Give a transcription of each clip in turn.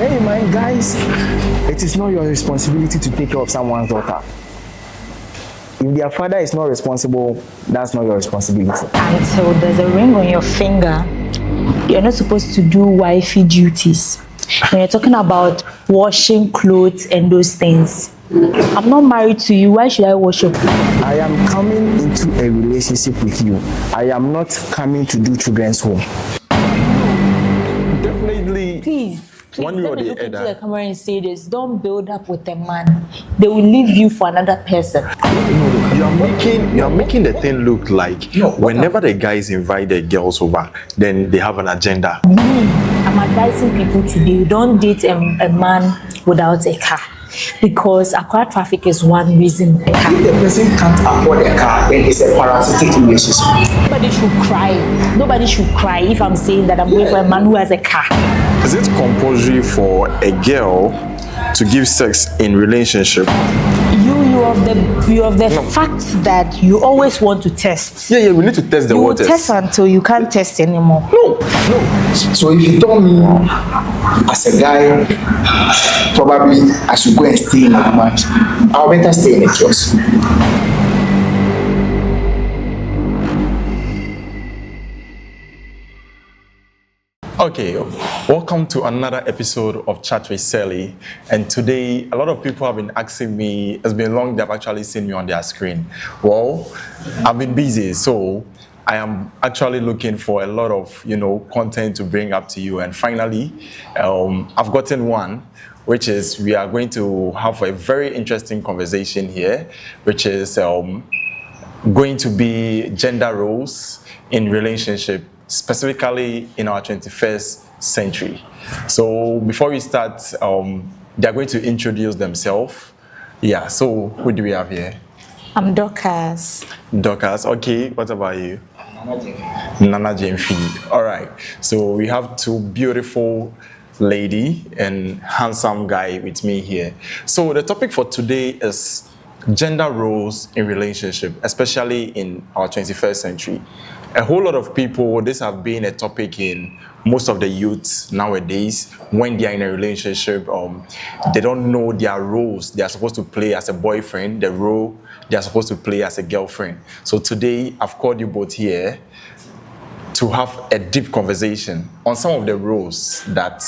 bear in mind, guys, it is not your responsibility to take care of someone's daughter. If their father is not responsible, that's not your responsibility. Until there's a ring on your finger, you're not supposed to do wifey duties. When you're talking about washing clothes and those things, I'm not married to you. Why should I wash your clothes? I am coming into a relationship with you. I am not coming to do children's home. Definitely. Please, One way let or me the look into other. the camera and say this. Don't build up with a man. They will leave you for another person. You're making the thing look like whenever the guys invite the girls over, then they have an agenda. Me, I'm advising people today, don't date a man without a car. Because aqua traffic is one reason. If the person can't afford a car, then it's a parasitic relationship. Nobody should cry. Nobody should cry if I'm saying that I'm going for a man who has a car. Is it compulsory for a girl to give sex in relationship? You have the fact that you always want to test. Yeah, we need to test the You will waters. test until you can't test anymore. No. So if you told me, as a guy, probably I should go and stay in a woman, I'll better stay in a kiosk. Okay, welcome to another episode of Chat with Sally. And today, a lot of people have been asking me, it's been long they've actually seen me on their screen. Well, I've been busy, so I am actually looking for a lot of, content to bring up to you. And finally, I've gotten one, which is we are going to have a very interesting conversation here, which is going to be gender roles in relationship, specifically in our 21st century. So before we start, they're going to introduce themselves. Yeah, so who do we have here? I'm Dorcas. Dorcas, okay, what about you? Nana Jemfi. All right, so we have two beautiful lady and handsome guy with me here. So the topic for today is gender roles in relationship, especially in our 21st century. A whole lot of people, this have been a topic in most of the youths nowadays. When they are in a relationship, they don't know their roles they are supposed to play as a boyfriend, the role they are supposed to play as a girlfriend. So today, I've called you both here to have a deep conversation on some of the roles that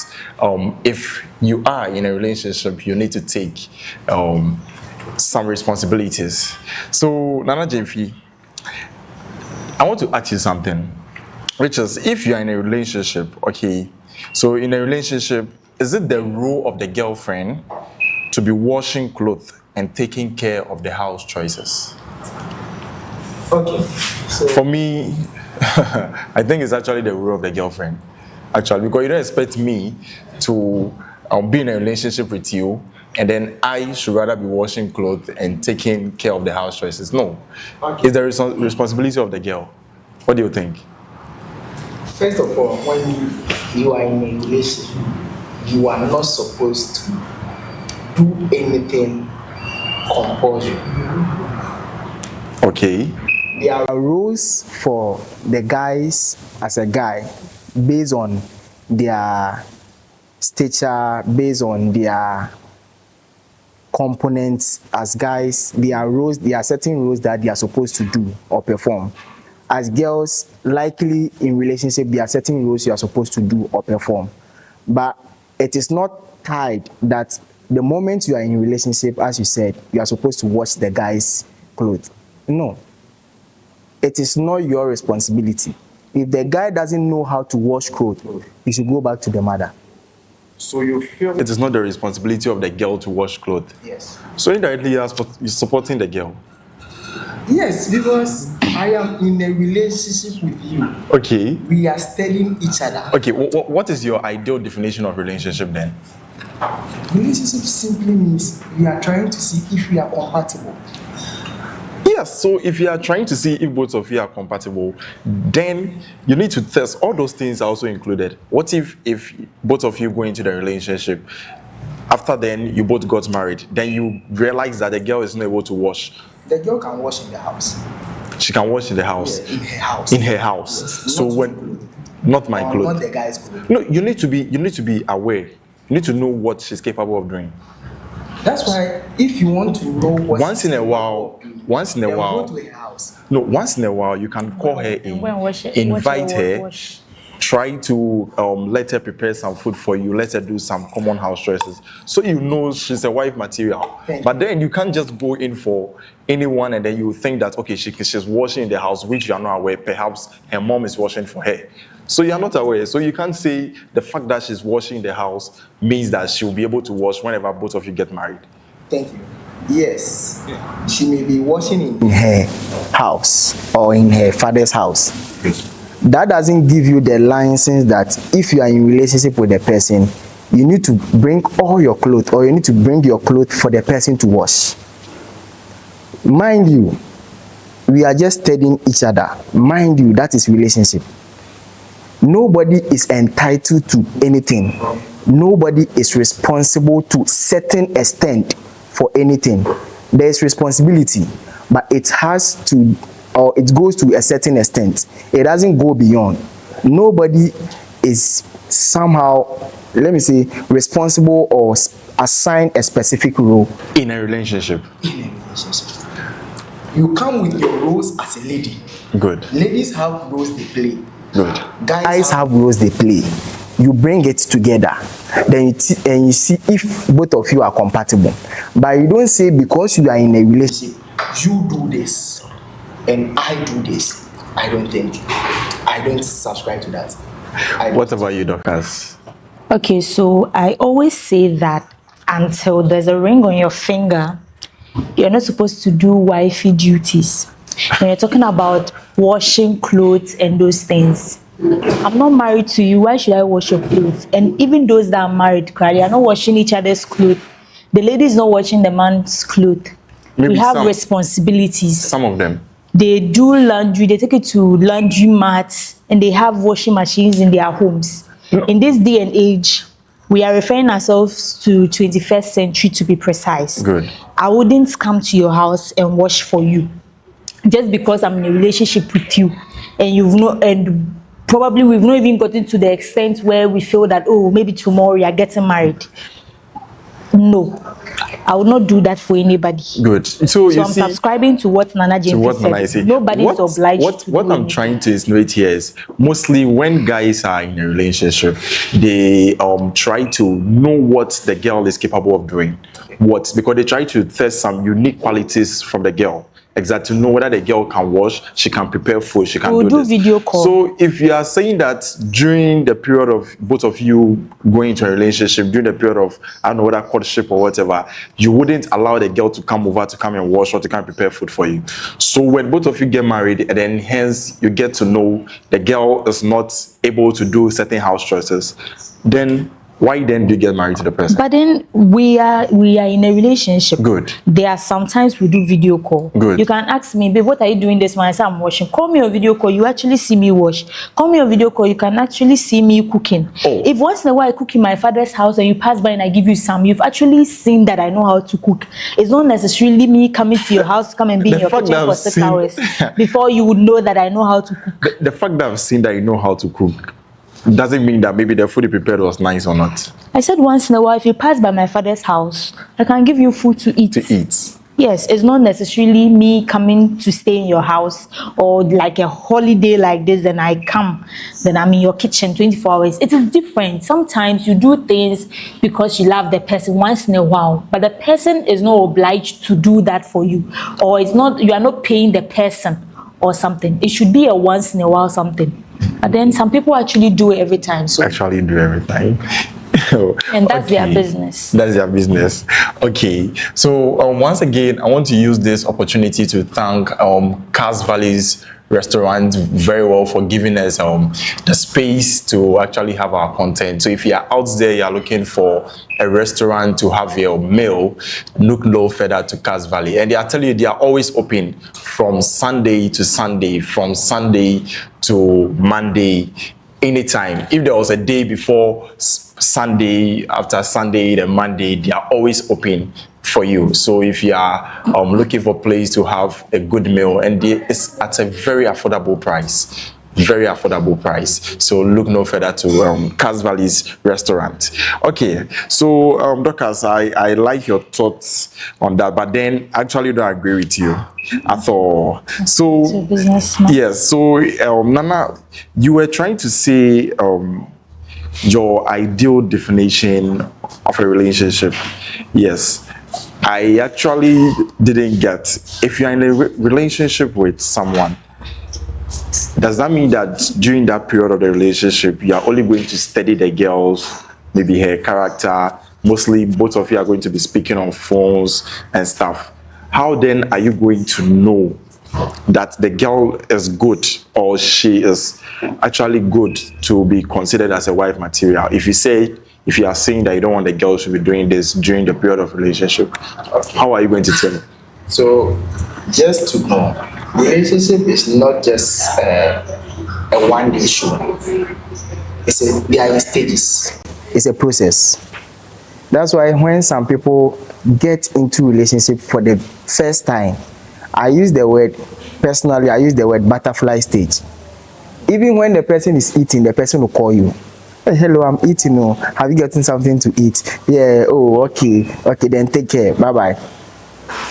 if you are in a relationship, you need to take some responsibilities. So, Nana Jemfi, I want to ask you something, which is if you are in a relationship, okay, so in a relationship, is it the role of the girlfriend to be washing clothes and taking care of the house choices? Okay. So For me, I think it's actually the role of the girlfriend, actually, because you don't expect me to be in a relationship with you and then I should rather be washing clothes and taking care of the house choices. No. Okay. It's the responsibility of the girl. What do you think? first of all, when you are in a relationship, you are not supposed to do anything compulsory. Okay. There are rules for the guys as a guy based on their stature, based on their components as guys. There are certain roles that they are supposed to do or perform. As girls, likely in relationship, there are certain roles you are supposed to do or perform. But it is not tied that the moment you are in a relationship, as you said, you are supposed to wash the guy's clothes. No. It is not your responsibility. If the guy doesn't know how to wash clothes, he should go back to the mother. So you feel it is not the responsibility of the girl to wash clothes? Yes. So indirectly you're supporting the girl? Yes, because I am in a relationship with you. Okay. We are studying each other. Okay, what is your ideal definition of relationship then? Relationship simply means we are trying to see if we are compatible. Yes, so if you are trying to see if both of you are compatible, then you need to test. All those things are also included. What if both of you go into the relationship, after then you both got married, then you realize that the girl is not able to wash? The girl can wash in the house. She can wash in the house? Yeah, in her house. In her house. Yes, so not when not my clothes. Not the guy's clothes. No, you need to be aware You need to know what she's capable of doing. That's why if you want to know what Once in a while, go to her house. no, once in a while, you can call her in, invite her, try to let her prepare some food for you, let her do some common house chores, so you know she's a wife material. But then you can't just go in for anyone and then you think that, okay, she's washing in the house, which you are not aware, perhaps her mom is washing for her. So you're not aware. So you can't say the fact that she's washing in the house means that she'll be able to wash whenever both of you get married. Thank you. Yes, she may be washing in her house or in her father's house. That doesn't give you the license that if you are in relationship with the person, you need to bring all your clothes or you need to bring your clothes for the person to wash. Mind you, we are just studying each other. Mind you, that is relationship. Nobody is entitled to anything. Nobody is responsible to certain extent for anything. There is responsibility, but it has to, or it goes to a certain extent. It doesn't go beyond. Nobody is somehow, let me say, responsible or assigned a specific role in a relationship. You come with your roles as a lady. Good. Ladies have roles they play. Good. Guys have roles they play. You bring it together, then you see if both of you are compatible. But you don't say because you are in a relationship, you do this and I do this. I don't subscribe to that. What about you, Dorcas? Okay, so I always say that until there's a ring on your finger, you're not supposed to do wifey duties. When you're talking about washing clothes and those things, I'm not married to you. Why should I wash your clothes? And even those that are married, they are not washing each other's clothes. The lady is not washing the man's clothes. Maybe we have responsibilities. Some of them. They do laundry. They take it to laundry mats, and they have washing machines in their homes. No. In this day and age, we are referring ourselves to 21st century to be precise. Good. I wouldn't come to your house and wash for you just because I'm in a relationship with you, and probably we've not even gotten to the extent where we feel that, oh, maybe tomorrow we are getting married. No, I would not do that for anybody. Good. So I'm subscribing to what Nana James said. Nobody is obliged to what I'm trying to insinuate here is mostly when guys are in a relationship, they try to know what the girl is capable of doing. Because they try to test some unique qualities from the girl. Exactly, to know whether the girl can wash, she can prepare food, she can do this. Video call. So if you are saying that during the period of both of you going into a relationship, during the period of, I don't know, whether courtship or whatever, you wouldn't allow the girl to come over to come and wash or to come and prepare food for you. So when both of you get married, and then hence you get to know the girl is not able to do certain house choices, then why then do you get married to the person? But then we are in a relationship. Good. There are sometimes we do video call. Good. You can ask me, babe, what are you doing this morning? I say I'm washing. Call me on video call. You actually see me wash. Call me on video call. You can actually see me cooking. Oh. If once in a while I cook in my father's house and you pass by and I give you some, you've actually seen that I know how to cook. It's not necessarily me coming to your house to come and be in your kitchen for 6 hours before you would know that I know how to cook. The fact that I've seen that you know how to cook doesn't mean that maybe the food you prepared was nice or not. I said once in a while, if you pass by my father's house, I can give you food to eat. Yes, it's not necessarily me coming to stay in your house or like a holiday like this, then I come, then I'm in your kitchen 24 hours. It is different. Sometimes you do things because you love the person once in a while, but the person is not obliged to do that for you, or it's not, you are not paying the person or something. It should be a once in a while something. But then some people actually do it every time. So actually do every time. And that's their business. That's their business. Okay. So once again, I want to use this opportunity to thank Cass Valley's restaurant very well for giving us the space to actually have our content. So if you are out there, you are looking for a restaurant to have your meal, look no further to Cass Valley. And I tell you, they are always open from Sunday to Sunday, from Sunday to Monday, anytime. If there was a day before Sunday, after Sunday, then Monday, they are always open for you. So if you are looking for a place to have a good meal, and it's at a very affordable price, very affordable price. So look no further to Cass Valley's restaurant. Okay, so Dorcas, I like your thoughts on that, but then actually don't agree with you at all. So It's a businessman. yes, so Nana, you were trying to say your ideal definition of a relationship. Yes, I actually didn't get. If you're in a relationship with someone, does that mean that during that period of the relationship, you are only going to study the girls, maybe her character? Mostly, both of you are going to be speaking on phones and stuff. How then are you going to know that the girl is good or she is actually good to be considered as a wife material? If you are saying that you don't want the girl to be doing this during the period of relationship, how are you going to tell? So, just to know, relationship is not just a one-day show. They are in stages. It's a process. That's why when some people get into relationship for the first time, I use the word butterfly stage. Even when the person is eating, the person will call you. Hey, hello, I'm eating. Oh, have you gotten something to eat? Yeah. Oh, okay. Okay, then take care. Bye bye.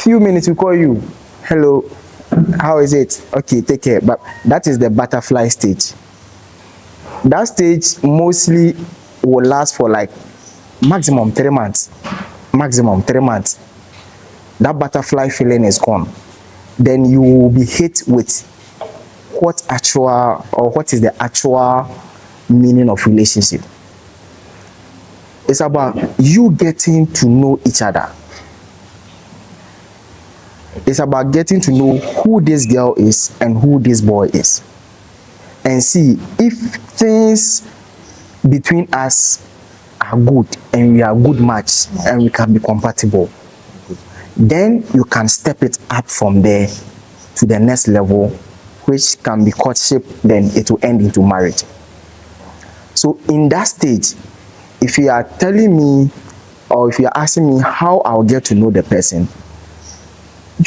Few minutes, we call you. Hello, how is it? Okay, take care. But that is the butterfly stage. That stage mostly will last for like maximum 3 months. Maximum 3 months. That butterfly feeling is gone. Then you will be hit with what is the actual meaning of relationship. It's about you getting to know each other. It's about getting to know who this girl is and who this boy is. And see if things between us are good and we are a good match and we can be compatible. Then you can step it up from there to the next level, which can be courtship, then it will end into marriage. So in that stage, if you are telling me or if you are asking me how I'll get to know the person,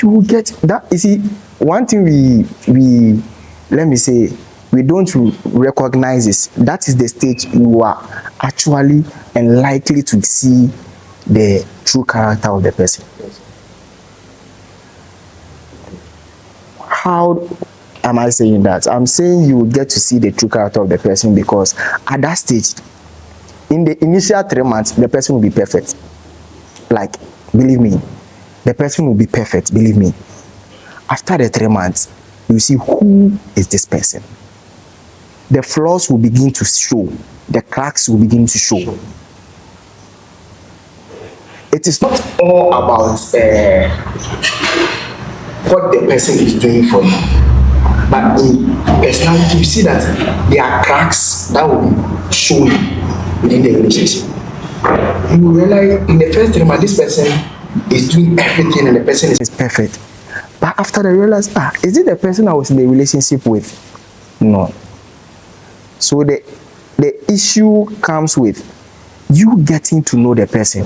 you will get that. You see, one thing we let me say we don't recognize is that is the stage you are actually and likely to see the true character of the person. How am I saying that? I'm saying you will get to see the true character of the person because at that stage, in the initial 3 months, the person will be perfect. Like, believe me, the person will be perfect, believe me. After the 3 months, you see who is this person. The flaws will begin to show. The cracks will begin to show. It is not all about what the person is doing for you. But in personality, you see that there are cracks that will be shown within the relationship. You will realize in the first 3 months, this person is doing everything and the person is perfect. But after they realize, is it the person I was in the relationship with? No. So the issue comes with you getting to know the person.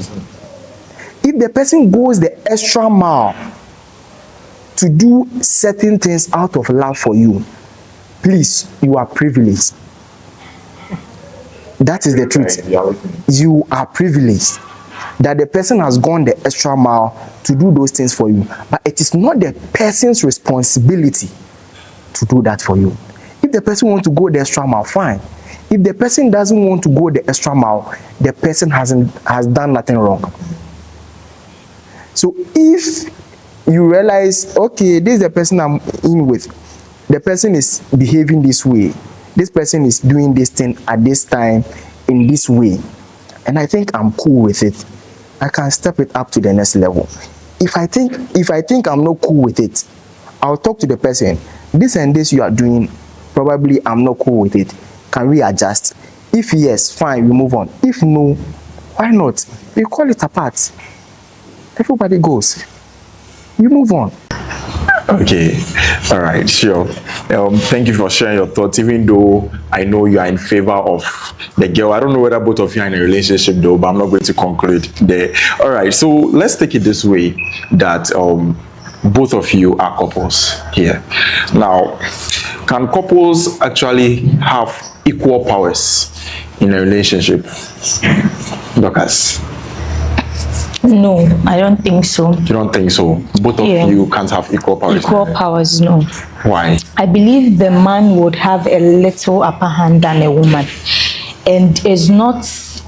If the person goes the extra mile to do certain things out of love for you, please, you are privileged. That is the truth. You are privileged that the person has gone the extra mile to do those things for you. But it is not the person's responsibility to do that for you. If the person wants to go the extra mile, fine. If the person doesn't want to go the extra mile, the person has done nothing wrong. So if you realize, okay, this is the person I'm in with, the person is behaving this way, this person is doing this thing at this time in this way, and I think I'm cool with it, I can step it up to the next level. If I think I'm not cool with it, I'll talk to the person. This and this you are doing, probably I'm not cool with it. Can we adjust? If yes, fine, we move on. If no, why not? We call it apart. Everybody goes. You move on. Okay, all right, sure. Thank you for sharing your thoughts, even though I know you are in favor of the girl. I don't know whether both of you are in a relationship though, but I'm not going to conclude there. All right, so let's take it this way, that both of you are couples here. Now, Can couples actually have equal powers in a relationship? Dorcas, No, I don't think so. you don't think so? Both of Yeah. you can't have equal powers. Equal powers, no. Why? I believe the man would have a little upper hand than a woman. And it's not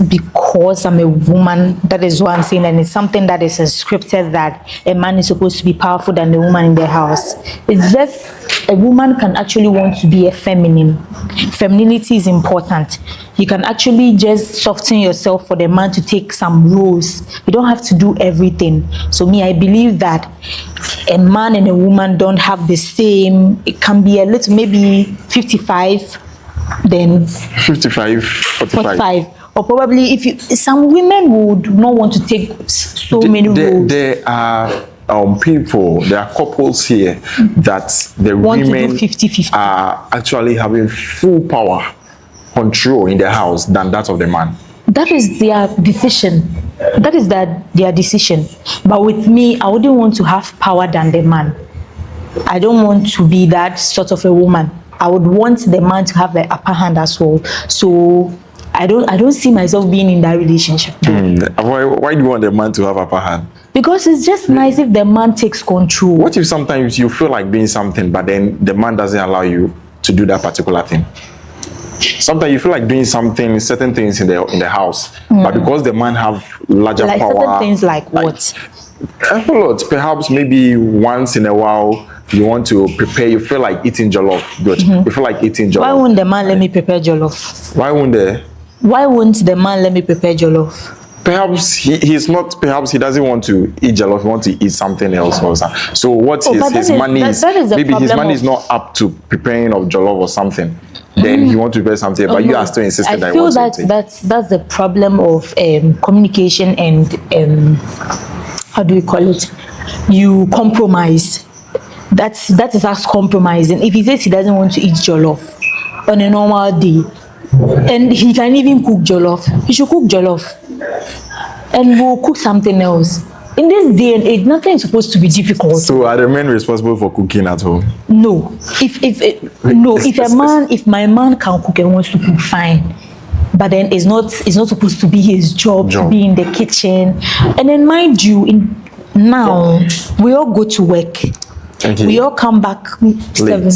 because I'm a woman, that is what I'm saying, and it's something that is scripted that a man is supposed to be powerful than the woman in the house. It's just a woman can actually want to be a feminine. Femininity is important. You can actually just soften yourself for the man to take some roles. You don't have to do everything. So me, I believe that a man and a woman don't have the same, it can be a little, maybe 55, then 55, 45. 45. Or probably if you, some women would not want to take so many roles. There are people, there are couples here that the Want to do women 50-50. are actually having full power, control in the house than that of the man. That is their decision. That is their decision. But with me, I wouldn't want to have power than the man. I don't want to be that sort of a woman. I would want the man to have the upper hand as well. So I don't see myself being in that relationship. Why do you want the man to have upper hand? Because it's just nice if the man takes control. What if sometimes you feel like doing something, but then the man doesn't allow you to do that particular thing? Sometimes you feel like doing something, certain things in the house, but because the man have larger Like power, certain things like what? a whole lot. Perhaps maybe once in a while you want to prepare. You feel like eating jollof. Good. You feel like eating jollof. Why wouldn't the man let me prepare jollof? Why wouldn't they? Why wouldn't the man let me prepare jollof? Perhaps he's not. Perhaps he doesn't want to eat jollof. He wants to eat something else. Or something. So what but his that is- money that- is? that is the Maybe his problem money of- is not up to preparing of jollof or something. Then he wants to prepare something, but you are still insisting that I he feel wants that something. that's the problem of communication and how do we call it? You compromise. That is us compromising. If he says he doesn't want to eat jollof on a normal day, and he can even cook jollof, he should cook jollof, and we'll cook something else. In this day and age, nothing is supposed to be difficult. So are the men responsible for cooking at home? No, if my man can cook and wants to cook, fine. But then it's not supposed to be his job to be in the kitchen. And then mind you, now we all go to work. Okay. We all come back 7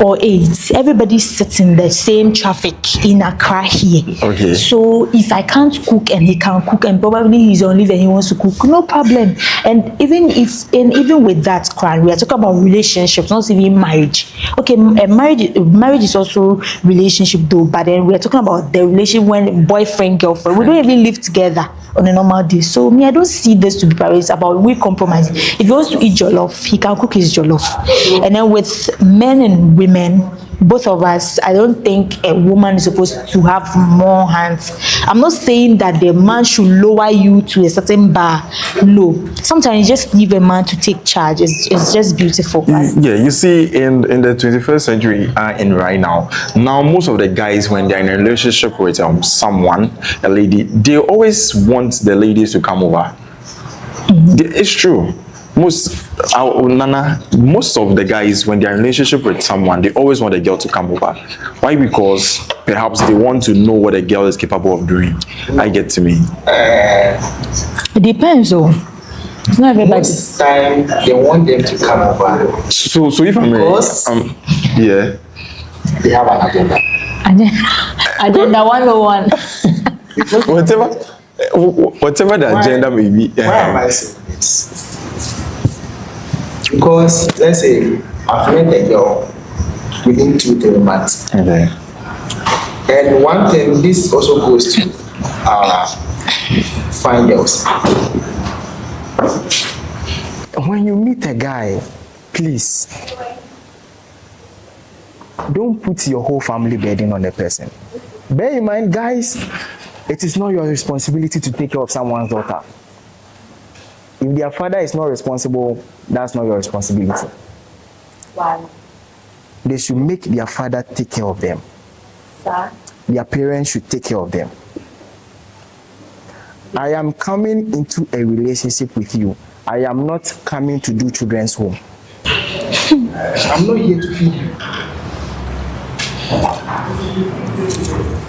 or 8. Everybody sits in the same traffic in Accra here. Okay. So if I can't cook and he can cook, and probably he's on leave and he wants to cook, no problem. And even with that, we are talking about relationships, not even marriage. Okay, marriage is also relationship though, but then we are talking about the relationship when boyfriend, girlfriend. We don't even live together on a normal day. So me, I don't see this to be priority about we compromise. If he wants to eat jollof, he can cook his jollof. And then with men and women, both of us, I don't think a woman is supposed to have more hands. I'm not saying that the man should lower you to a certain bar. No. Sometimes you just leave a man to take charge. It's just beautiful. Yeah, you see, in the 21st century in right now most of the guys, when they're in a relationship with someone, a lady, they always want the ladies to come over. It's true. Most of the guys, when they're in a relationship with someone, they always want the girl to come over. Why? Because perhaps they want to know what a girl is capable of doing. I get to me. It depends though. It's not everybody. Most time they want them to come over. So if I'm Because- yeah. They have an agenda. Agenda 101. whatever the agenda may be. Why am I saying this? Because let's say I've met a girl within 2-3 months. Okay. And one thing, this also goes to fine girls. When you meet a guy, please don't put your whole family burden on the person. Bear in mind, guys, it is not your responsibility to take care of someone's daughter. If their father is not responsible, that's not your responsibility. Why? They should make their father take care of them. Sir? Their parents should take care of them. I am coming into a relationship with you. I am not coming to do children's home. I'm not here to feed you.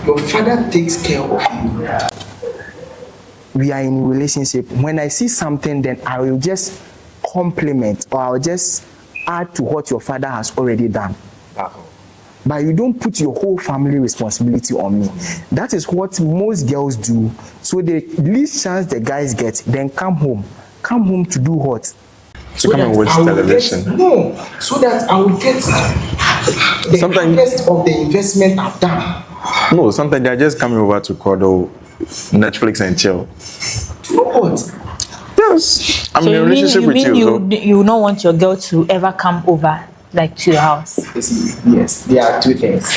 Your father takes care of you. We are in a relationship. When I see something, then I will just compliment or I'll just add to what your father has already done. But you don't put your whole family responsibility on me. That is what most girls do. So the least chance the guys get, then come home. Come home to do what? To come and watch television. No, so that I will get the harvest of the investment I've done. No, sometimes they're just coming over to cuddle, Netflix and chill. To know what? Yes. I'm So in a relationship with you. You don't want your girl to ever come over, like, to your house? Yes, there are two things.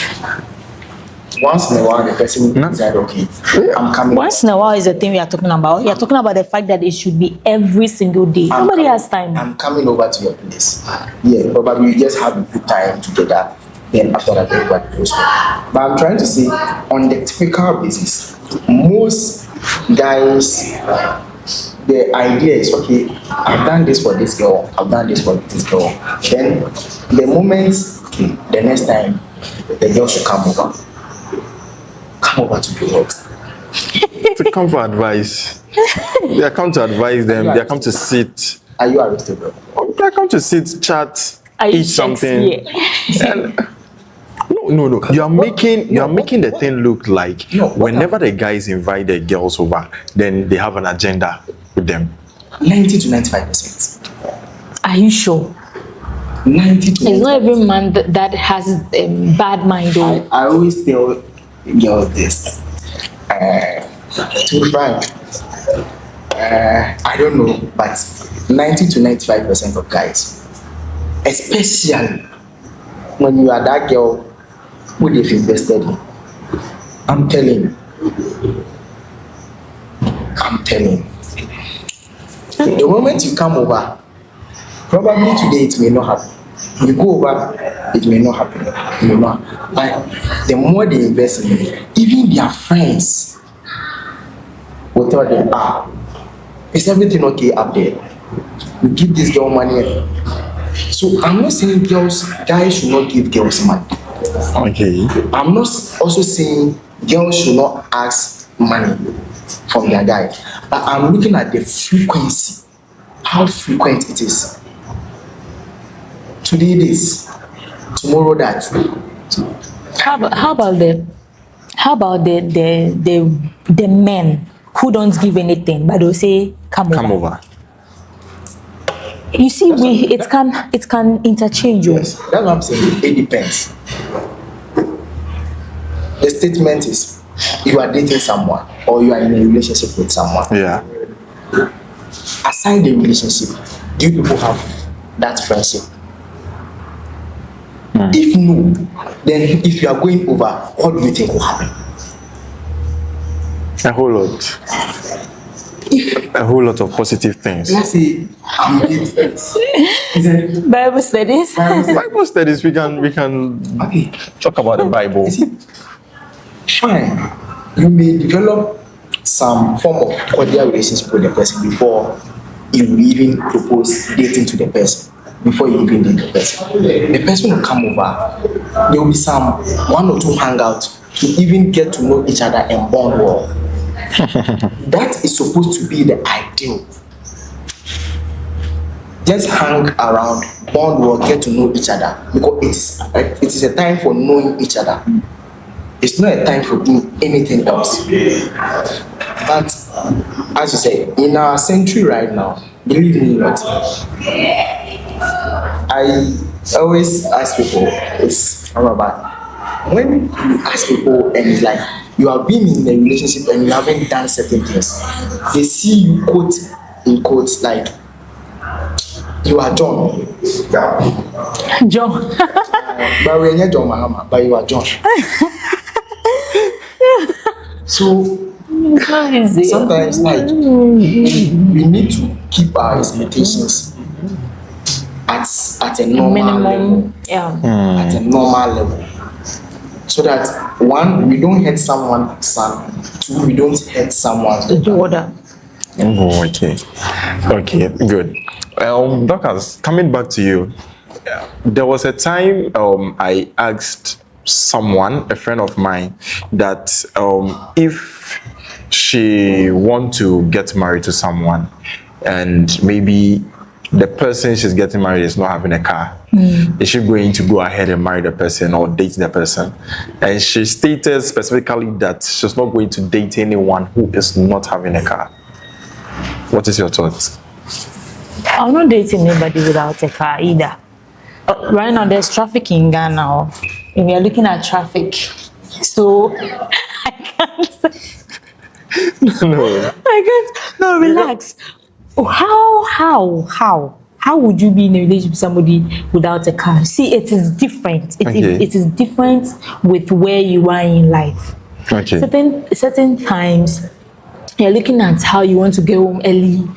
Once in a while, the person will decide, okay, I'm coming. Once in a while is the thing we are talking about. You're talking about the fact that it should be every single day. Nobody has time. I'm coming over to your place. Yeah, probably we just have a good time together. Then after that, everybody goes home. But I'm trying to say, on the typical basis, most guys, the idea is, okay, I've done this for this girl, I've done this for this girl. Then the moment, the next time, the girl should come over. Come over to do what? To come for advice. They are come to advise them. They are come to sit. Are you Aristotle? They are come to sit, chat, eat something. And no. You are making the thing look like whenever the guys invite the girls over, then they have an agenda with them. 90 to 95%. Are you sure? 90 to 95%. It's not every man that has a bad mind. I always tell girls this. To be frank, I don't know, but 90 to 95% of guys, especially when you are that girl who they've invested in, I'm telling you. The moment you come over, probably today it may not happen. You go over, it may not happen. It may not. But the more they invest in it, even their friends will tell them, is everything okay up there? We give this girl money. So I'm not saying guys should not give girls money. Okay. I'm not also saying girls should not ask money from their guy. But I'm looking at the frequency, how frequent it is. Today this, tomorrow that. How about the men who don't give anything, but they'll say come over. You see, it can interchange. Yes, that's what I'm saying. It depends. The statement is, you are dating someone or you are in a relationship with someone. Yeah. Aside the relationship, do you people have that friendship? If no, then if you are going over, what do you think will happen? A whole lot. A whole lot of positive things. Let's say I'm dating. Bible studies. Bible studies. We can talk about the Bible. Fine. You may develop some form of cordial relationship with the person before you even propose dating to the person. Before you even date the person. The person will come over. There will be some one or two hangouts to even get to know each other and bond well. That is supposed to be the ideal. Just hang around, bond well, get to know each other, because it is a time for knowing each other. It's not a time for doing anything else. But as you say, in our century right now, believe me or not, I always ask people, when you ask people and it's like you have been in a relationship and you haven't done certain things, they see you quote in quotes like you are John. John. But we're not John Mahama, but you are John. So sometimes like we need to keep our expectations at a normal level. At a normal level. So that one, we don't hurt someone's son, two, we don't hurt someone's daughter. Oh, okay. Okay, good. Doctors, coming back to you, there was a time I asked someone, a friend of mine, that if she want to get married to someone, and maybe the person she's getting married is not having a car, is she going to go ahead and marry the person or date the person? And she stated specifically that she's not going to date anyone who is not having a car. What is your thoughts? I'm not dating anybody without a car either. Right now, there's traffic in Ghana, and we are looking at traffic. So I can't. No. I can't. No, relax. How would you be in a relationship with somebody without a car? See, it is different. It is different with where you are in life. Okay. Certain times, you're looking at how you want to get home early.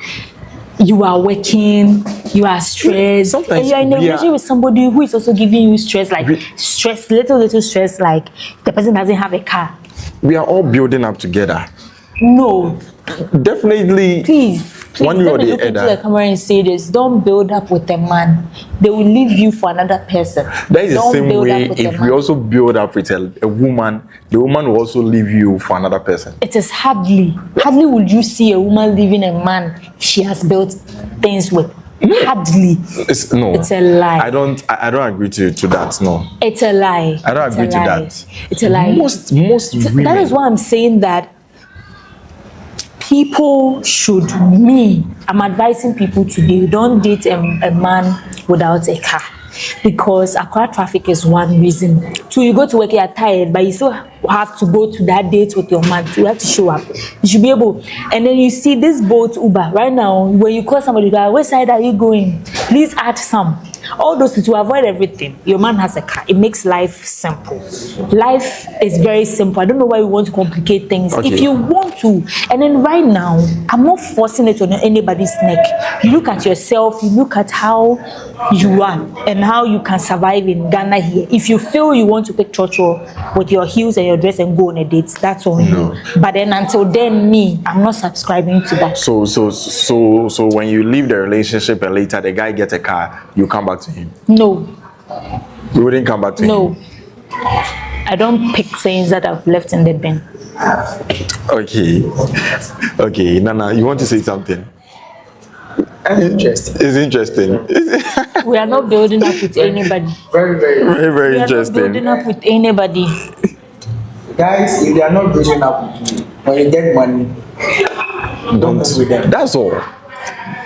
You are working, you are stressed, Sometimes and you're in a relationship with somebody who is also giving you stress, like little stress, like the person doesn't have a car. We are all building up together. No, Definitely. please One way or let me the look into other. the camera and say this: don't build up with a man. They will leave you for another person. That is the Don't same build way up with a if we man. also build up with a woman, the woman will also leave you for another person. It is hardly would you see a woman leaving a man she has built things with. Hardly. It's a lie. I don't agree to that. No. It's a lie. I don't It's agree a to lie. that. It's a lie. Most women. That is why I'm saying that I'm advising people today, don't date a man without a car. Because Accra traffic is one reason. Two, you go to work, you're tired, but you still have to go to that date with your man. You have to show up. You should be able. And then you see this boat Uber right now. When you call somebody, go, where side are you going? Please add some. All those to avoid everything. Your man has a car. It makes life simple. Life is very simple. I don't know why we want to complicate things. Okay. If you want to, and then right now, I'm not forcing it on anybody's neck. You look at yourself. You look at how you are and how you can survive in Ghana here. If you feel you want to take chocho with your heels and your dress and go on a date, that's on you. But then until then, I'm not subscribing to that. So when you leave the relationship and later the guy gets a car, you come back to him? No. You wouldn't come back to him? No. I don't pick things that I've left in the bin. Okay, Nana, you want to say something? Interesting. It's interesting. We are not building up with anybody. Very, very. Very, very We are not interesting. building up with anybody. Guys, if they are not building up with you, when you get money, don't move with them. That's all.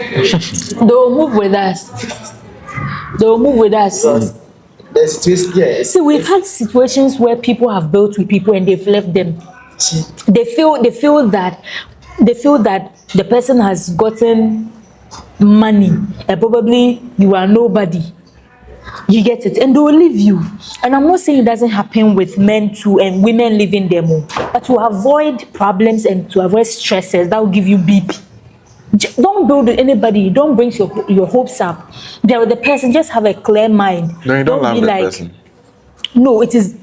They will move with us. They will move with us. There's twist, yes. See, we've had situations where people have built with people and they've left them. They feel that the person has gotten money and probably you are nobody. You get it, and they will leave you. And I'm not saying it doesn't happen with men too and women leaving them all, but to avoid problems and to avoid stresses that will give you BP. Don't build with anybody. Don't bring your hopes up. There with the person, just have a clear mind. No, you don't love be the like, person. No, it is.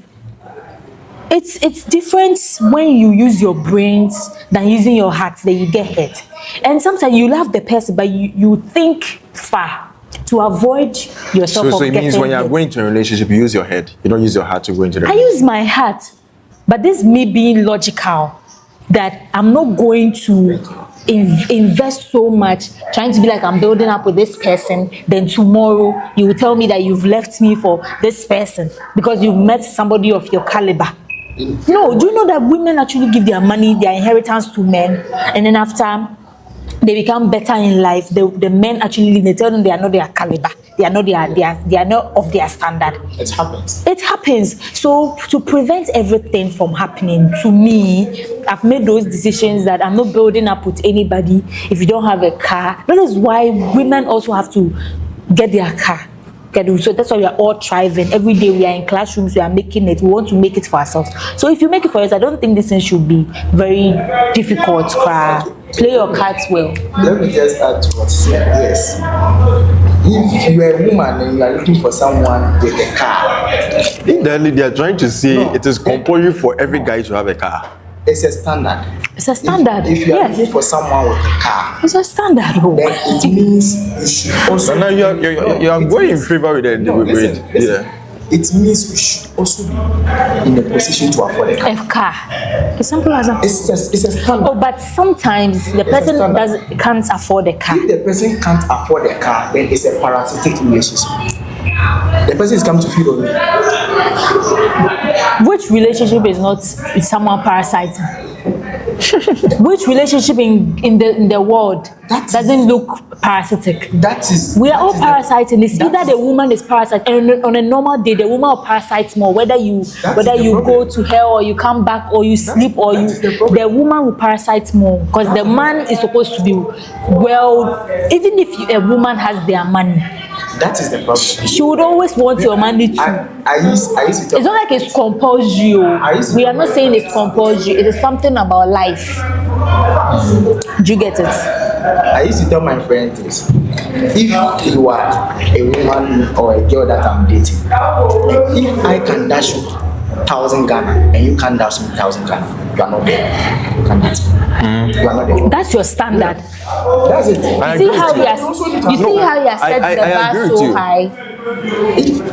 It's different when you use your brains than using your heart. Then you get hurt. And sometimes you love the person, but you think far to avoid yourself. So it means when you are going into a relationship, you use your head. You don't use your heart to go into the I use my heart, but this me being logical that I'm not going to invest so much trying to be like I'm building up with this person, then tomorrow you will tell me that you've left me for this person because you've met somebody of your caliber. No, do you know that women actually give their money, their inheritance to men, and then after they become better in life, the men actually leave. They tell them they are not their caliber, they are not of their standard. It happens. It happens. So to prevent everything from happening to me, I've made those decisions that I'm not building up with anybody if you don't have a car. That is why women also have to get their car. So that's why we are all thriving. Every day we are in classrooms, we are making it. We want to make it for ourselves. So if you make it for yourself, I don't think this thing should be very difficult. Play your cards well. Let me just add to what you said. Yes. If you are a woman and you are looking for someone with a car, Indirectly, they are trying to say No. it is compulsory for every guy to have a car. it's a standard. It's a standard. If you are looking Yes, for someone with a car, it's a standard. then it means you should also. So now you are going in favor with the No, with listen. yeah. it means we should also be in a position to afford a car. A car. As simple as that. It's a standard. Oh, but sometimes the person can't afford a car. If the person can't afford a car, then it's a parasitic relationship. The person is coming to feed on me. Which relationship is not with someone parasiting? Which relationship in the world doesn't look parasitic? We are all parasiting. It's either the woman is parasite, and on a normal day, the woman will parasite more. Whether you go to her or you come back or you sleep or the woman will parasite more because the man is supposed to be well. Even if a woman has their money, that is the problem. She would always want your money too. I used to it's not like it's compulsory. We are not saying it's compulsory. It is something about life. Do you get it? I used to tell my friends this. If you are a woman or a girl that I'm dating, if I can dash you 1,000 Ghana and you can't dash me 1,000 Ghana, you are not there. You can't date. You are not there. That's your standard. That's it. You see how you are set the bar so high.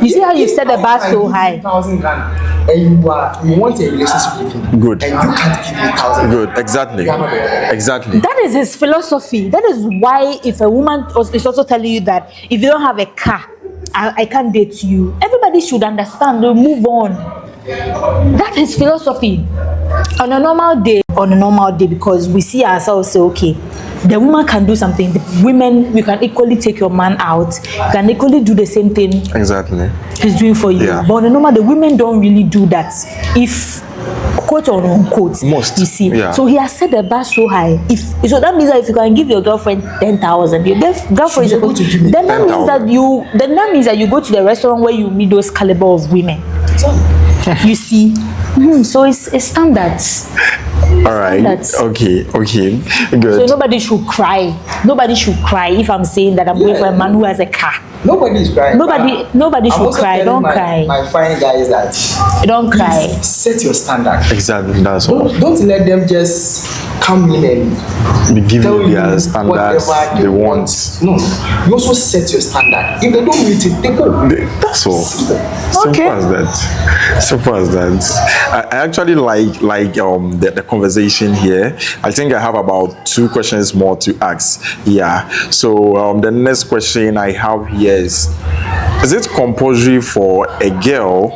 You see how you set the bar so high. 1,000 Ghana and you want a relationship with me. Good. And you can't give me 1,000. Good. Exactly. Exactly. That is his philosophy. That is why if a woman is also telling you that if you don't have a car, I can't date you. Everybody should understand. They'll move on. That's his philosophy. On a normal day, because we see ourselves say, okay, the woman can do something. The women, you can equally take your man out. You can equally do the same thing. Exactly. He's doing for you. Yeah. But on a normal, the women don't really do that. If quote or unquote, most, you see. Yeah. So he has set the bar so high. So that means that if you can give your girlfriend 10,000, your girlfriend is supposed to give me. Then that means that you go to the restaurant where you meet those caliber of women. You see. So it's standards. All right. Okay. Good. So nobody should cry. Nobody should cry if I'm saying that I'm going for a man who has a car. Nobody is crying. Nobody should cry. Don't cry. My fine guy is that. Don't cry. Set your standard. Exactly. That's all. Don't let them just come in and be giving their standards they want. No, you also set your standard. If they don't meet it, they go. That's all. Okay. Simple as that. I actually like the conversation here. I think I have about 2 questions more to ask. Yeah. So the next question I have here is it compulsory for a girl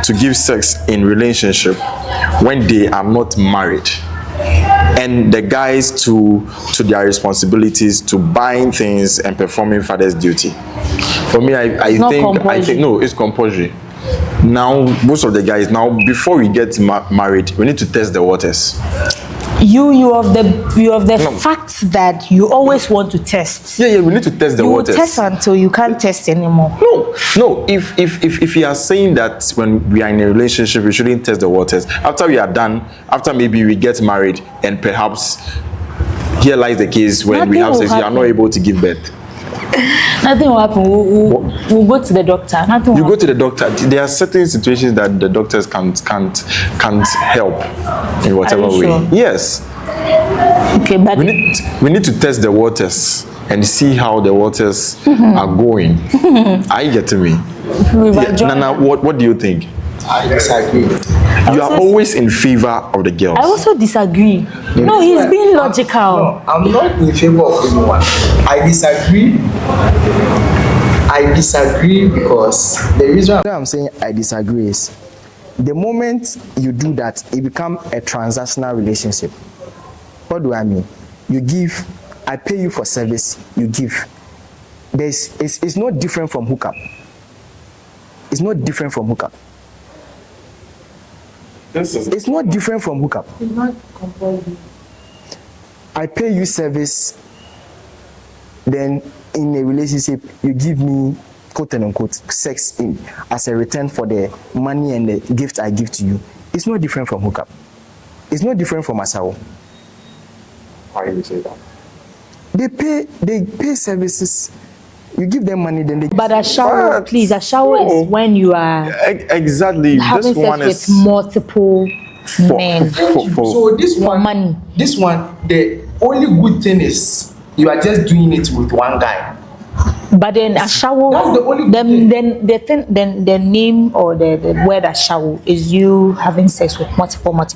to give sex in relationship when they are not married? And the guys to their responsibilities to buying things and performing father's duty. For me, I think no, it's compulsory. Now, most of the guys before we get married, we need to test the waters. You have the fact that you always want to test. Yeah, we need to test the waters. You test until you can't test anymore. No. If you are saying that when we are in a relationship, we shouldn't test the waters. After we are done, after maybe we get married, and perhaps here lies the case when we have sex, we are not able to give birth. Nothing will happen. We'll go to the doctor. Nothing. You go to the doctor. There are certain situations that the doctors can't help in whatever way. Sure? Yes. Okay, but we need to test the waters and see how the waters are going. Are you getting me? Nana, what do you think? I disagree. You are always in favor of the girls. I also disagree. No, he's being logical. No, I'm not in favor of anyone. I disagree because the reason I'm saying I disagree is the moment you do that, it becomes a transactional relationship. What do I mean? You give, I pay you for service, you give. It's not different from hookup. It's not different from hookup. It's not different from hookup. It's not compulsory. I pay you service, then in a relationship, you give me quote unquote sex as a return for the money and the gift I give to you. It's not different from hookup. It's not different from asawo. Why do you say that? They pay services. You give them money, then they. But a shower, please. A shower is when you are exactly having sex with multiple men. So this one, for money. This one, the only good thing is you are just doing it with one guy. But then a shower, That's the only then the thing, then the name or the word a shower is you having sex with multiple I'm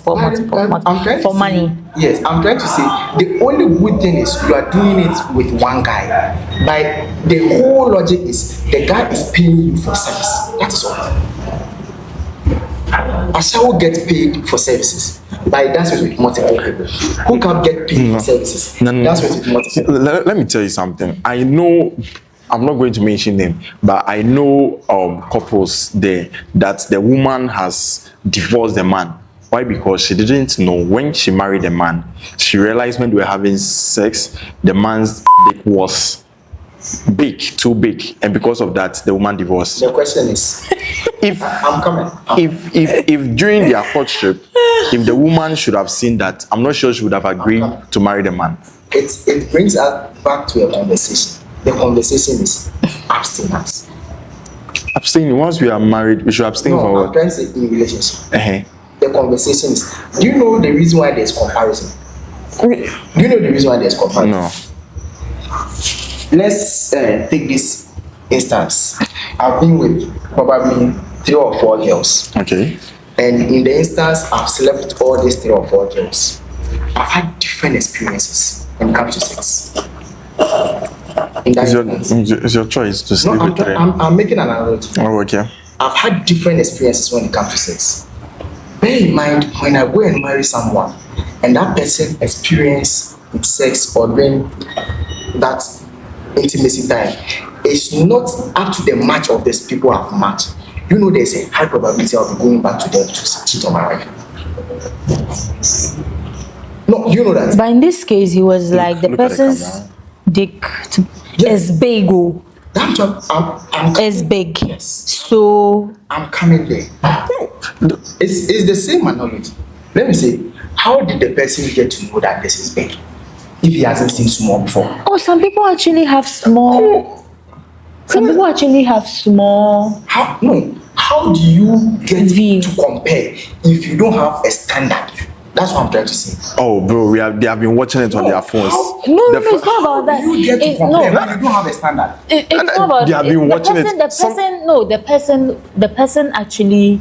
trying for to money. say, yes, I'm trying to say the only good thing is you are doing it with one guy. By the whole logic is the guy is paying you for service. That is all. A shower gets paid for services. By that's with multiple people. Who can get paid for services? No. That's with multiple. Let me tell you something. I know, I'm not going to mention them, but I know couples there that the woman has divorced the man. Why? Because she didn't know when she married the man. She realized when they were having sex, the man's dick was big, too big, and because of that, the woman divorced. The question is, If I'm coming. if during their courtship, if the woman should have seen that, I'm not sure she would have agreed to marry the man. It brings us back to a conversation. The conversation is abstinence. Abstaining. Once we are married, we should abstain No, for I'm what? trying to say in relationship. Uh-huh. The conversation is, do you know the reason why there's comparison? Do you know the reason why there's comparison? No. Let's take this instance. I've been with probably 3 or 4 girls. Okay. And in the instance, I've slept with all these 3 or 4 girls. I've had different experiences when it comes to sex. In that instance. It's your choice to No, sleep with three. I'm making an analogy. Oh, okay. I've had different experiences when it comes to sex. Bear in mind, when I go and marry someone and that person experience with sex or during that intimacy time, it's not up to the match of these people I've matched. You know, there's a high probability I'll be going back to them to cheat on my wife. No, you know that. But in this case, he was like the look at the person's camera. dick Yes. is big, oh, That's what I'm is big. Yes. So I'm coming there. No, it's the same analogy. Let me say, how did the person get to know that this is big if he hasn't seen small before? oh, some people actually have small. Some people actually have small. How do you get V. to compare if you don't have a standard? That's what I'm trying to say. Oh, bro, they have been watching it on their phones. No, The it's not about that. You get to It- compare no, when you don't have a standard. it's not about They have been watching it. The person actually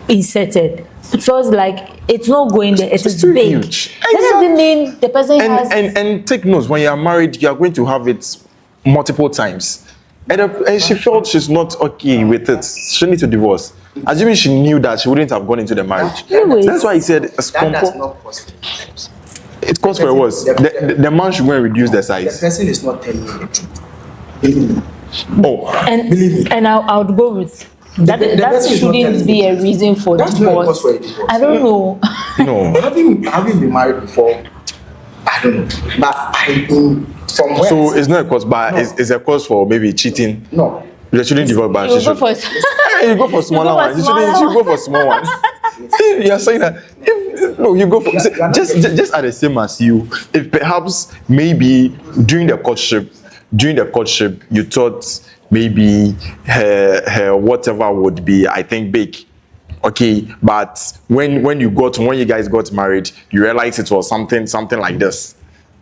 inserted. It was like it's not going there. It It's is too big. huge. That doesn't mean the person has. And take notes, when you are married, you are going to have it multiple times. And she felt she's not okay with it. She needs to divorce. Assuming she knew that, she wouldn't have gone into the marriage. Anyways. That's why he said That does not cost. it calls for a worse. The man should go and reduce the The size. person is not telling you the truth. Believe me. Oh, And I would go with that. The That person is not shouldn't telling be you. a reason for That's not a divorce. cause for a divorce. I don't know. no. Having been married before, I don't know. But from where So it's not a cause, but it's a cause for maybe cheating. no. You shouldn't divorce, but You she go should. for You go for smaller for ones. You smaller should go for small ones. You are saying that no, you go for just at the same as you. If perhaps maybe during the courtship, you thought maybe her whatever would be, I think, big. Okay, but when you guys got married, you realized it was something like this.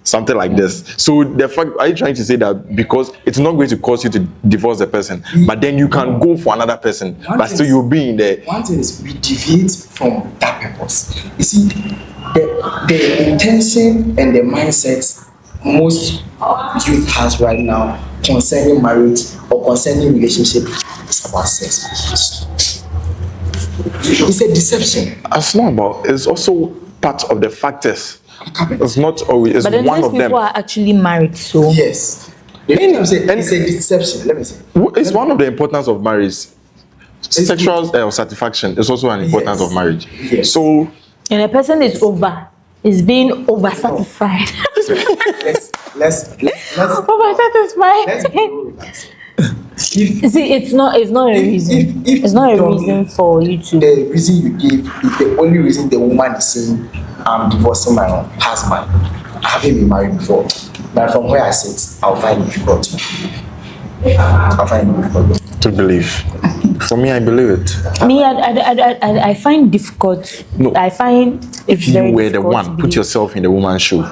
Something like this. So the fact, are you trying to say that because it's not going to cause you to divorce the person, but then you can go for another person, but still you'll be in there. One thing is we deviate from that purpose. You see, the intention and the mindset most youth has right now concerning marriage or concerning relationship is about sex. It's a deception. It's not about. It's also part of the factors. It's not always. It's But then one these of them. people are actually married, so Yes. The reason I'm saying it's a deception. Let me say. It's one of the importance of marriage. Sexual satisfaction is also an importance Yes. of marriage. Yes. So and the person is being over satisfied. Let's Over satisfied. relax. See, it's not a reason. It's not a reason for you to. The reason you give is the only reason the woman is saying I'm divorcing my husband. I haven't been married before, but from where I sit, I'll find it difficult. to believe. For me, I believe it. Me, I find difficult. No. I find If it's you very were the difficult one, to put believe. yourself in the woman's shoe.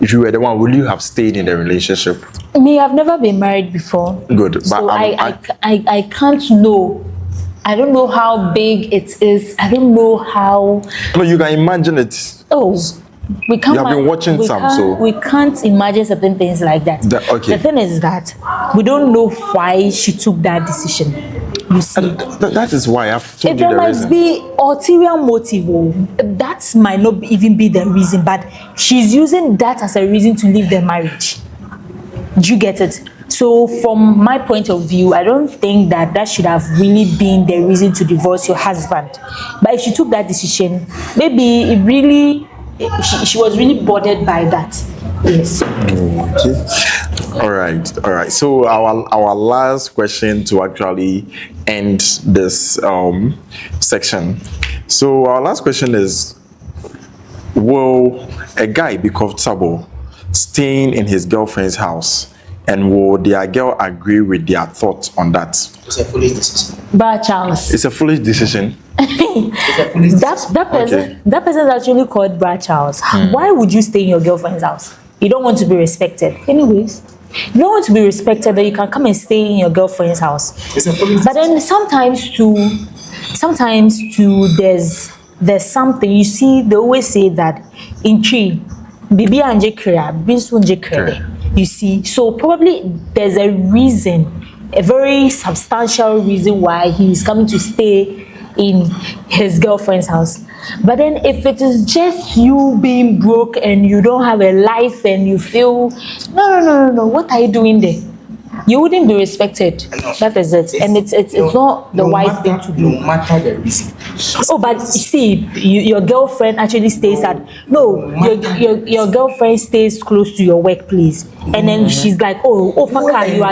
if you were the one, would you have stayed in the relationship? Me, I've never been married before. Good, but So I can't know. I don't know how big it is. I don't know how. No, you can imagine it. Oh, we can't. You have been watching we some, can't- so- we can't imagine certain things like that. Okay. The thing is that we don't know why she took that decision. You see, That is why I've told you there the might reason. be ulterior motive. Oh, that might not even be the reason, but she's using that as a reason to leave the marriage. Do you get it? So from my point of view, I don't think that should have really been the reason to divorce your husband. But if she took that decision, maybe it really, she was really bothered by that. Yes. Okay. All right. So our last question to actually end this section. So our last question is: will a guy be comfortable staying in his girlfriend's house, and will their girl agree with their thoughts on that? It's a foolish decision. But Charles, It's a foolish decision. It's a foolish decision. that person is actually called Brad Charles. Why would you stay in your girlfriend's house? You don't want to be respected. Anyways, if you don't want to be respected, then you can come and stay in your girlfriend's house. It's a foolish But then sometimes too, there's something. You see, they always say that in tree, bibi anje krea, bibi nso nje krea. You see, so probably there's a reason, a very substantial reason why he's coming to stay in his girlfriend's house. But then if it is just you being broke and you don't have a life and you feel no, what are you doing there? You wouldn't be respected. No. That is it. And it's not the wise thing to do. No matter the reason. Oh, but you see, your girlfriend actually stays at your girlfriend stays close to your workplace, and then she's like, oh, fucker, you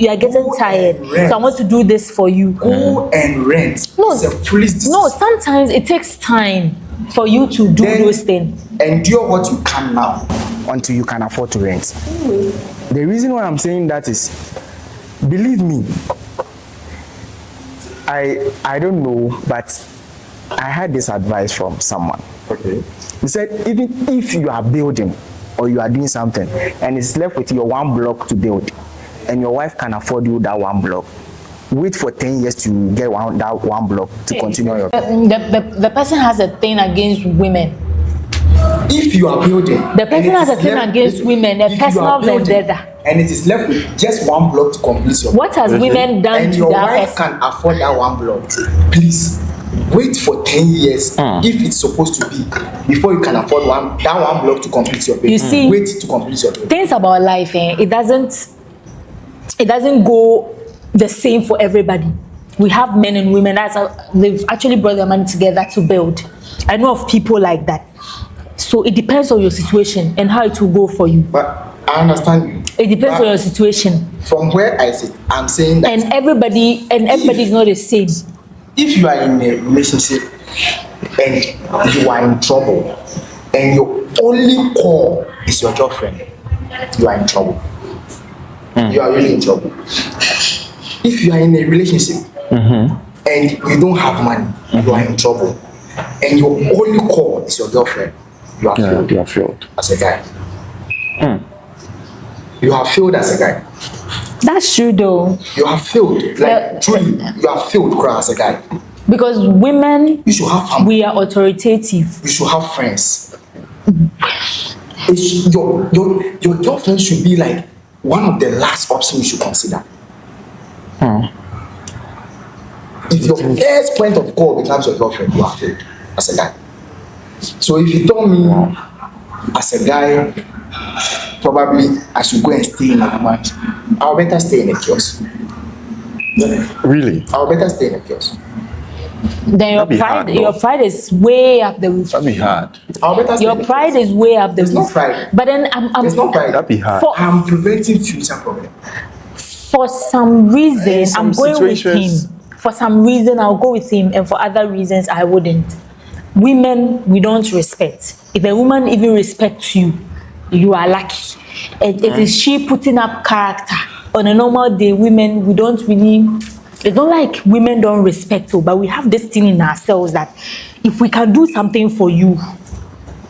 are getting tired, so I want to do this for you. Go and rent. No, It's a foolish decision. no. Sometimes it takes time for you to do Then those things. endure what you can now. until you can afford to rent. The reason why I'm saying that is, believe me, I don't know, but I had this advice from someone. Okay. He said, even if you are building or you are doing something and it's left with your one block to build, and your wife can afford you that one block, wait for 10 years to get that one block to continue your. The person has a thing against women. If you are building, The person and it has a is thing left- against women, a if you are personal building vendetta. and it is left with just one block to complete your What has women done and to your that wife person? can afford that one block, please wait for 10 years if it's supposed to be before you can afford that one block to complete your building. You see, wait to complete your building. Things about life, it doesn't go the same for everybody. We have men and women they've actually brought their money together to build. I know of people like that. So it depends on your situation and how it will go for you. But I understand you. It depends But on your situation. from where I sit, I'm saying that And everybody is not the same. if you are in a relationship and you are in trouble and your only call is your girlfriend, you are in trouble. You are really in trouble. If you are in a relationship and you don't have money, you are in trouble. And your only call is your girlfriend, you are failed You are failed. as a guy. You have failed as a guy. That's true though. You have failed. Like truly, you have failed as a guy. Because women, You should have family. we are authoritative. You should have friends. Your girlfriend should be like one of the last options you should consider. If your first point of call becomes your girlfriend, you are failed as a guy. So if you tell me as a guy, probably I should go and stay in a woman, I'll better stay in a kiosk. Really? I'll better stay in a kiosk. Then That'd be hard, though. your pride is way up the roof. That'd be hard. I'll better stay Your in a pride kiosk. is way up the It's not roof. pride. But then I'm It's not pride. That'd be hard. I'm preventing future problems. for some reason some I'm going with situations- him. For some reason I'll go with him, and for other reasons I wouldn't. Women, we don't respect. If a woman even respects you, you are lucky. It is she putting up character. On a normal day, women, we don't really. It's not like women don't respect you, but we have this thing in ourselves that if we can do something for you,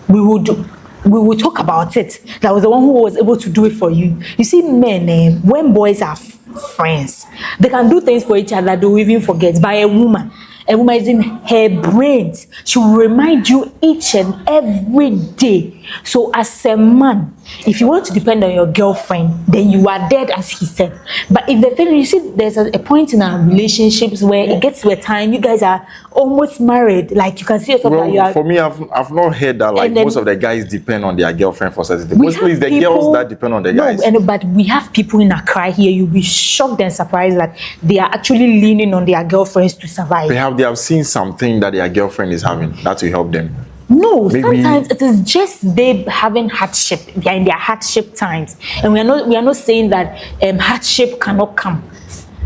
we will do. we will talk about it. That was the one who was able to do it for you. You see, men, when boys are friends, they can do things for each other they will even forget. By a woman is in her brains. She will remind you each and every day. So as a man, if you want to depend on your girlfriend, then you are dead, as he said. But if the thing, you see, there's a point in our relationships where it gets to a time you guys are almost married. Like you can see yourself that you are. For me, I've not heard that like most of the guys depend on their girlfriend for certain things. We Mostly it's have the girls people- that depend on the guys. But we have people in Accra here. You'll be shocked and surprised that they are actually leaning on their girlfriends to survive. They have seen something that their girlfriend is having that will help them. No, Maybe- sometimes it is just they having hardship. They are in their hardship times, and we are not saying that hardship cannot come.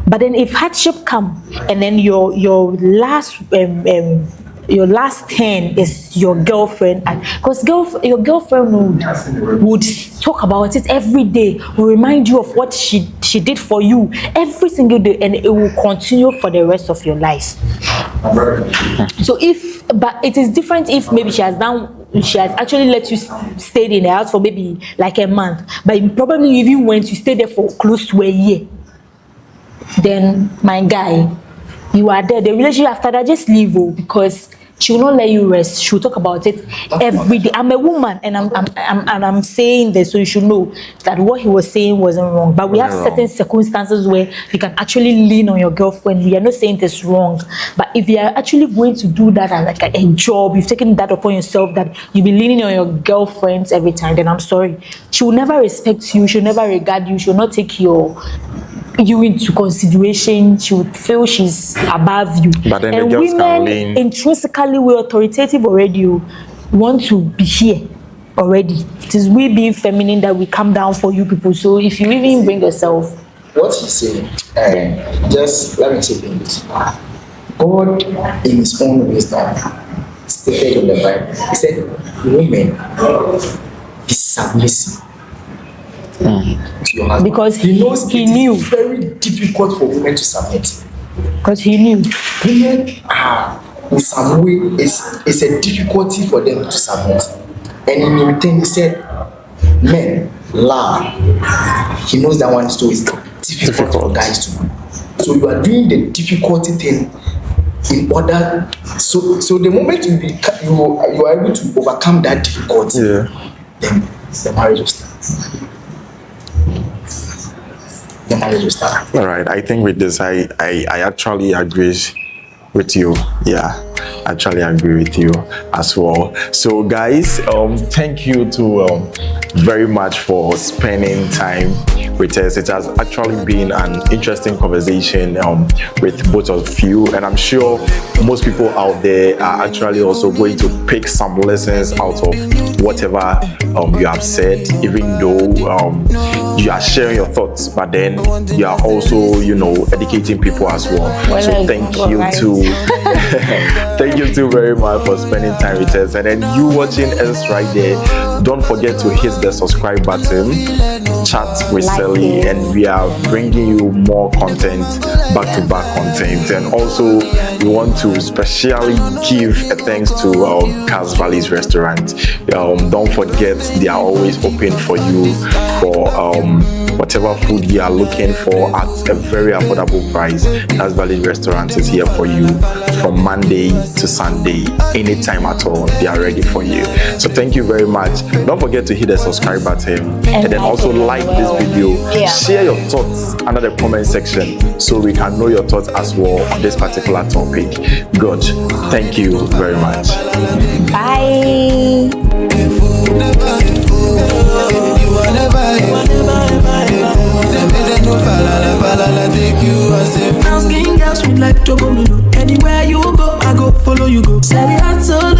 But then if hardship come, and then your last turn is your girlfriend, because your girlfriend would talk about it every day, will remind you of what she did for you every single day, and it will continue for the rest of your life. So but it is different if maybe she has actually let you stay in the house for maybe like a month, but probably even when you stay there for close to a year, then my guy, you are there. The relationship after that, just leave, because she will not let you rest. She will talk about it every day. I'm a woman, and I'm saying this, so you should know that what he was saying wasn't wrong. But we have certain circumstances where you can actually lean on your girlfriend. We are not saying this wrong, but if you are actually going to do that as like a job, you've taken that upon yourself, that you'll be leaning on your girlfriends every time, then I'm sorry. She will never respect you. She'll never regard you. She'll not take you into consideration. She would feel she's above you. But then and the girls can women lean. intrinsically, we're authoritative already. We want to be here already. It is we being feminine that we come down for you people. So if you even bring yourself, What he's saying, just let me take this. God, in His own wisdom, stated in the Bible, He said, "Women, be submissive." To your husband. Because he knows he it knew. is very difficult for women to submit. because he knew. Women are in some way it's a difficulty for them to submit. And in return, he said, men love. He knows that one is too is difficult for guys to do. So you are doing the difficulty thing in order. So the moment you are able to overcome that difficulty, then the marriage will start. The marriage will start. All right, I think with this, I actually agree with you. Yeah, actually agree with you as well. So guys, thank you to very much for spending time with us. It has actually been an interesting conversation with both of you, and I'm sure most people out there are actually also going to pick some lessons out of whatever you have said, even though you are sharing your thoughts, but then you are also, educating people as well. So thank you too. Thank you too very much for spending time with us. And then you watching us right there, don't forget to hit the subscribe button, chat with Sally, and we are bringing you more content, back-to-back content. And also we want to specially give a thanks to Cass Valley's restaurant. Don't forget, they are always open for you for whatever food you are looking for at a very affordable price. Cass Valley Restaurant is here for you from Monday to Sunday, anytime at all. They are ready for you. So thank you very much. Don't forget to hit the subscribe button, and then also like this video. Share your thoughts under the comment section so we can know your thoughts as well on this particular topic. Good. Thank you very much. Bye. Brown skin girls with like Anywhere you go, I go follow you go. Set it out so